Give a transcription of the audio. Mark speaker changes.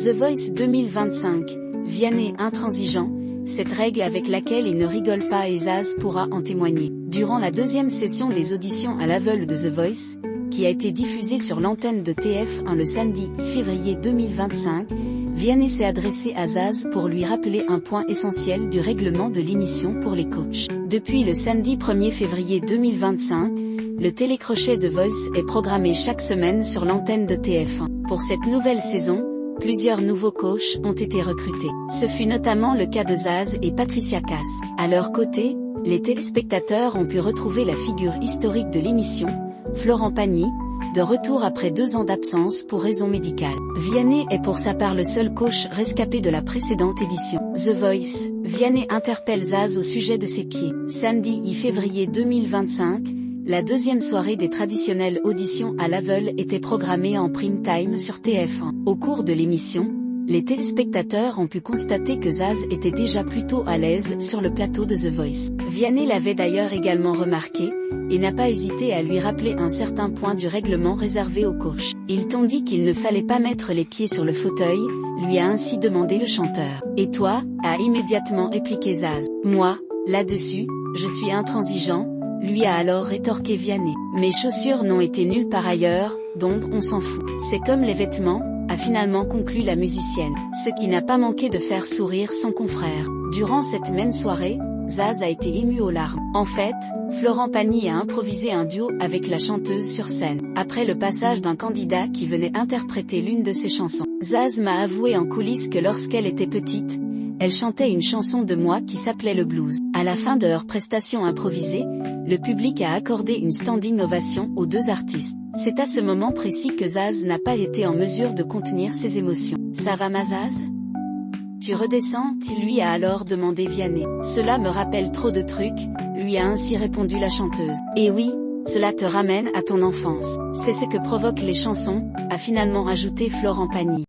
Speaker 1: The Voice 2025, Vianney intransigeant, cette règle avec laquelle il ne rigole pas et Zaz pourra en témoigner. Durant la deuxième session des auditions à l'aveugle de The Voice, qui a été diffusée sur l'antenne de TF1 le samedi 8 février 2025, Vianney s'est adressé à Zaz pour lui rappeler un point essentiel du règlement de l'émission pour les coachs. Depuis le samedi 1er février 2025, le télécrochet The Voice est programmé chaque semaine sur l'antenne de TF1. Pour cette nouvelle saison, plusieurs nouveaux coachs ont été recrutés. Ce fut notamment le cas de Zaz et Patricia Cass. À leur côté, les téléspectateurs ont pu retrouver la figure historique de l'émission, Florent Pagny, de retour après 2 ans d'absence pour raison médicale. Vianney est pour sa part le seul coach rescapé de la précédente édition. The Voice, Vianney interpelle Zaz au sujet de ses pieds. Samedi 8 février 2025, la deuxième soirée des traditionnelles auditions à l'aveugle était programmée en prime time sur TF1. Au cours de l'émission, les téléspectateurs ont pu constater que Zaz était déjà plutôt à l'aise sur le plateau de The Voice. Vianney l'avait d'ailleurs également remarqué, et n'a pas hésité à lui rappeler un certain point du règlement réservé aux coachs. Ils t'ont dit qu'il ne fallait pas mettre les pieds sur le fauteuil, lui a ainsi demandé le chanteur. Et toi, a immédiatement répliqué Zaz. Moi, là-dessus, je suis intransigeant, lui a alors rétorqué Vianney. Mes chaussures n'ont été nulle part ailleurs, donc on s'en fout. C'est comme les vêtements, a finalement conclu la musicienne. Ce qui n'a pas manqué de faire sourire son confrère. Durant cette même soirée, Zaz a été ému aux larmes. En fait, Florent Pagny a improvisé un duo avec la chanteuse sur scène. Après le passage d'un candidat qui venait interpréter l'une de ses chansons, Zaz m'a avoué en coulisses que lorsqu'elle était petite, elle chantait une chanson de moi qui s'appelait le blues. À la fin de leur prestation improvisée, le public a accordé une standing ovation aux 2 artistes. C'est à ce moment précis que Zaz n'a pas été en mesure de contenir ses émotions. Ça va ma Zaz ? Tu redescends ? Lui a alors demandé Vianney. Cela me rappelle trop de trucs, lui a ainsi répondu la chanteuse. Et oui, cela te ramène à ton enfance. C'est ce que provoquent les chansons, a finalement ajouté Florent Pagny.